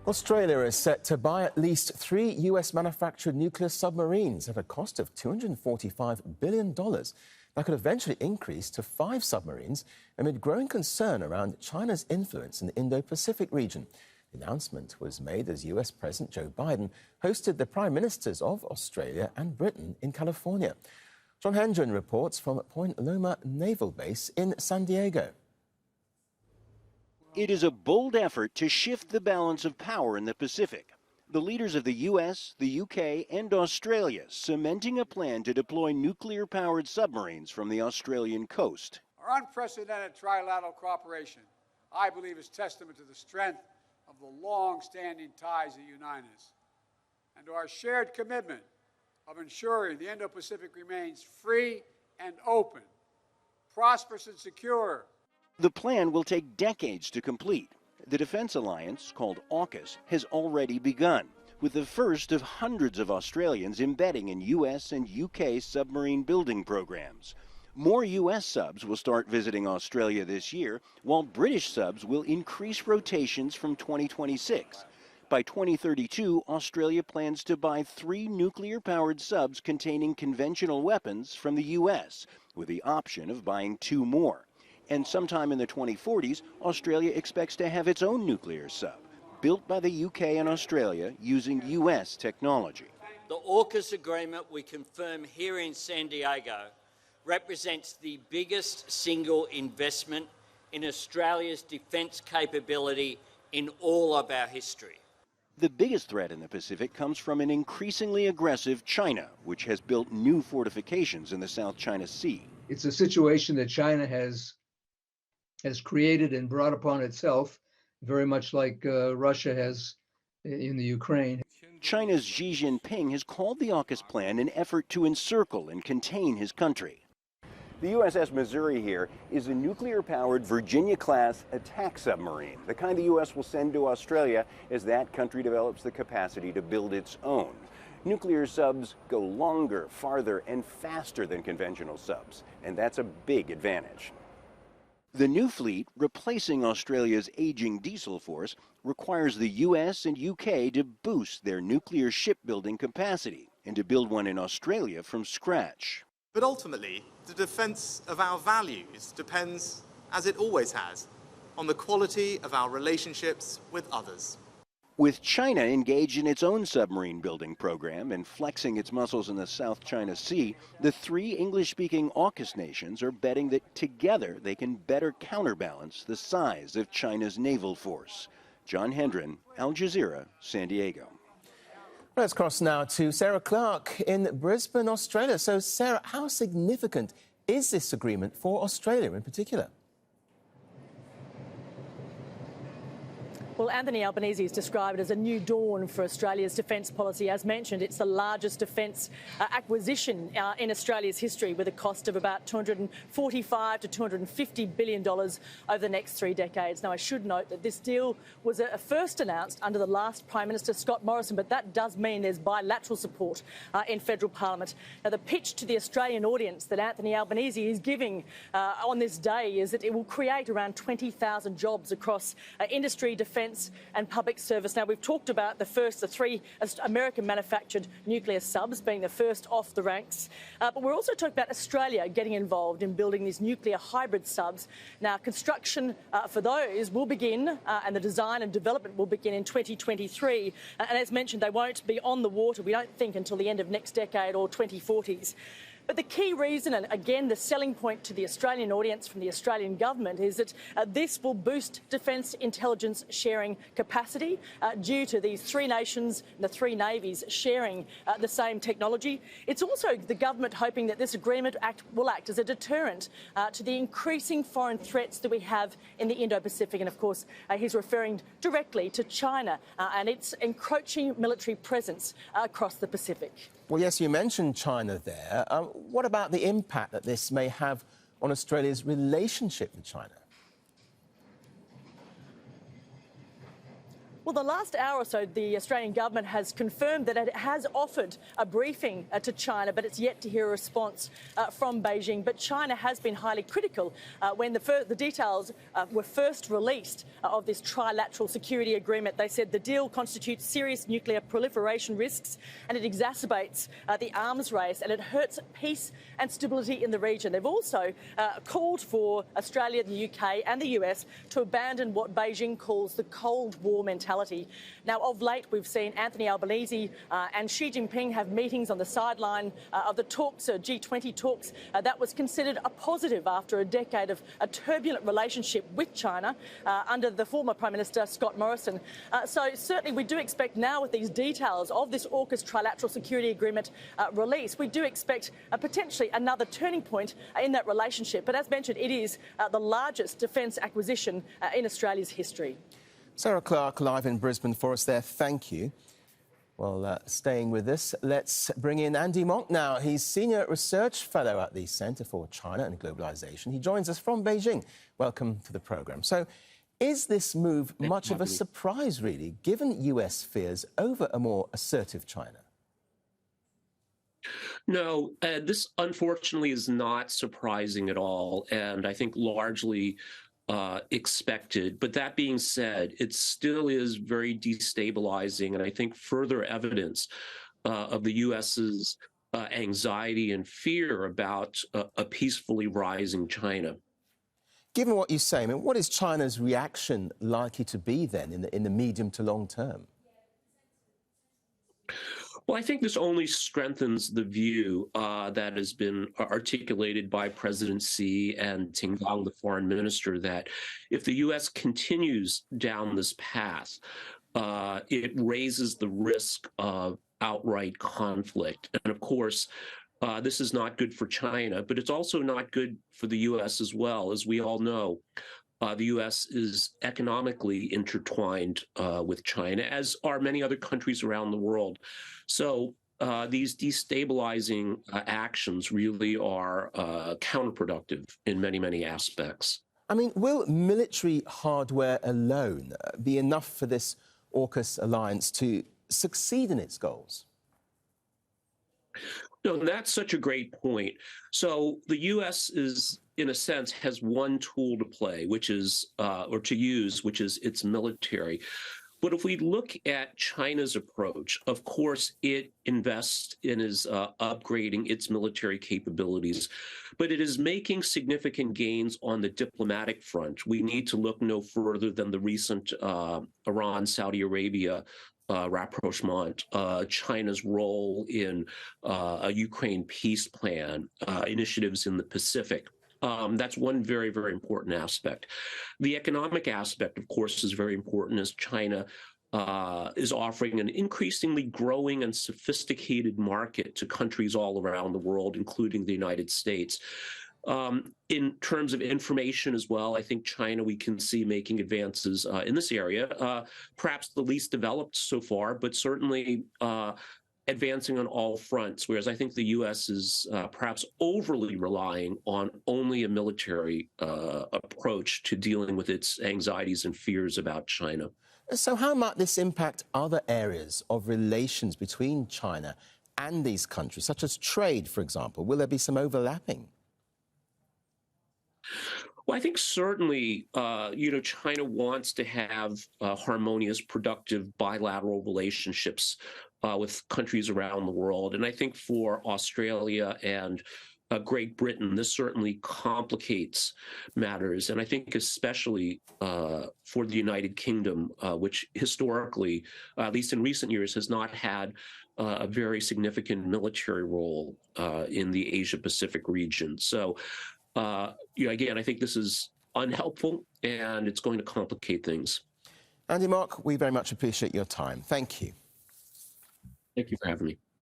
Australia is set to buy at least 3 US-manufactured nuclear submarines at a cost of $245 billion. That could eventually increase to 5 submarines amid growing concern around China's influence in the Indo-Pacific region. The announcement was made as US President Joe Biden hosted the Prime Ministers of Australia and Britain in California. John Hendren reports from Point Loma Naval Base in San Diego. It is a bold effort to shift the balance of power in the Pacific. The leaders of the US, the UK, and Australia cementing a plan to deploy nuclear-powered submarines from the Australian coast. Our unprecedented trilateral cooperation, I believe, is testament to the strength of the long-standing ties that unite us, and to our shared commitment of ensuring the Indo-Pacific remains free and open, prosperous and secure. The plan will take decades to complete. The defense alliance, called Aukus, has already begun, with the first of hundreds of Australians embedding in US and UK submarine building programs. More US subs will start visiting Australia this year, while British subs will increase rotations from 2026. By 2032, Australia plans to buy 3 nuclear-powered subs containing conventional weapons from the US, with the option of buying 2 more. And sometime in the 2040s, Australia expects to have its own nuclear sub, built by the UK and Australia using US technology. The Aukus agreement we confirm here in San Diego represents the biggest single investment in Australia's defence capability in all of our history. The biggest threat in the Pacific comes from an increasingly aggressive China, which has built new fortifications in the South China Sea. It's a situation that China has created and brought upon itself, very much like Russia has in the Ukraine. China's Xi Jinping has called the Aukus plan an effort to encircle and contain his country. The USS Missouri here is a nuclear-powered Virginia-class attack submarine, the kind the U.S. will send to Australia as that country develops the capacity to build its own. Nuclear subs go longer, farther, and faster than conventional subs, and that's a big advantage. The new fleet, replacing Australia's aging diesel force, requires the US and UK to boost their nuclear shipbuilding capacity and to build one in Australia from scratch. But ultimately, the defence of our values depends, as it always has, on the quality of our relationships with others. With China engaged in its own submarine building program and flexing its muscles in the South China Sea, the 3 English-speaking AUKUS nations are betting that together they can better counterbalance the size of China's naval force. John Hendren, Al Jazeera, San Diego. Let's cross now to Sarah Clark in Brisbane, Australia. So, Sarah, how significant is this agreement for Australia in particular? Well, Anthony Albanese has described it as a new dawn for Australia's defence policy. As mentioned, it's the largest defence acquisition in Australia's history, with a cost of about $245 to $250 billion over the next 3 decades. Now, I should note that this deal was first announced under the last Prime Minister, Scott Morrison, but that does mean there's bilateral support in federal parliament. Now, the pitch to the Australian audience that Anthony Albanese is giving on this day is that it will create around 20,000 jobs across industry, defence and public service. Now, we've talked about the 3 American-manufactured nuclear subs being the first off the ranks, but we're also talking about Australia getting involved in building these nuclear hybrid subs. Now, construction for those will begin, and the design and development will begin in 2023. And as mentioned, they won't be on the water, we don't think, until the end of next decade or 2040s. But the key reason, and again the selling point to the Australian audience from the Australian government, is that this will boost defence intelligence sharing capacity due to these 3 nations, the 3 navies sharing the same technology. It's also the government hoping that this agreement will act as a deterrent to the increasing foreign threats that we have in the Indo-Pacific. And of course, he's referring directly to China and its encroaching military presence across the Pacific. Well, yes, you mentioned China there. What about the impact that this may have on Australia's relationship with China? Well, the last hour or so, the Australian government has confirmed that it has offered a briefing to China, but it's yet to hear a response from Beijing. But China has been highly critical when the details were first released of this trilateral security agreement. They said the deal constitutes serious nuclear proliferation risks and it exacerbates the arms race and it hurts peace and stability in the region. They've also called for Australia, the UK and the US to abandon what Beijing calls the Cold War mentality. Now, of late, we've seen Anthony Albanese and Xi Jinping have meetings on the sideline of the talks, G20 talks. That was considered a positive after a decade of a turbulent relationship with China under the former Prime Minister, Scott Morrison. So certainly we do expect now, with these details of this AUKUS trilateral security agreement release, we do expect potentially another turning point in that relationship. But as mentioned, it is the largest defence acquisition in Australia's history. Sarah Clark live in Brisbane for us there. Thank you. Well, staying with us, let's bring in Andy Monk now. He's Senior Research Fellow at the Centre for China and Globalisation. He joins us from Beijing. Welcome to the programme. So, is this move much of a surprise, really, given US fears over a more assertive China? No, this unfortunately is not surprising at all, and I think largely expected. But that being said, it still is very destabilizing, and I think further evidence of the US's anxiety and fear about a peacefully rising China. Given what you say, I mean, what is China's reaction likely to be then in the medium to long term? Well, I think this only strengthens the view that has been articulated by President Xi and Ting-Gang, the foreign minister, that if the U.S. continues down this path, it raises the risk of outright conflict. And of course, this is not good for China, but it's also not good for the U.S. as well. As we all know, the U.S. is economically intertwined with China, as are many other countries around the world. So these destabilizing actions really are counterproductive in many, many aspects. I mean, will military hardware alone be enough for this AUKUS alliance to succeed in its goals? No, that's such a great point. So the U.S. is, in a sense, has one tool to play, which is, or to use, which is its military. But if we look at China's approach, of course, it invests in is upgrading its military capabilities, but it is making significant gains on the diplomatic front. We need to look no further than the recent Iran-Saudi Arabia rapprochement, China's role in a Ukraine peace plan, initiatives in the Pacific. That's one very, very important aspect. The economic aspect, of course, is very important as China is offering an increasingly growing and sophisticated market to countries all around the world, including the United States. In terms of information as well, I think China, we can see making advances in this area, perhaps the least developed so far, but certainly advancing on all fronts, whereas I think the U.S. is perhaps overly relying on only a military approach to dealing with its anxieties and fears about China. So how might this impact other areas of relations between China and these countries, such as trade, for example? Will there be some overlapping? Well, I think certainly, China wants to have harmonious, productive bilateral relationships with countries around the world. And I think for Australia and Great Britain, this certainly complicates matters. And I think especially for the United Kingdom, which historically, at least in recent years, has not had a very significant military role in the Asia-Pacific region. So, again, I think this is unhelpful and it's going to complicate things. Andy Monk, we very much appreciate your time. Thank you. Thank you for having me.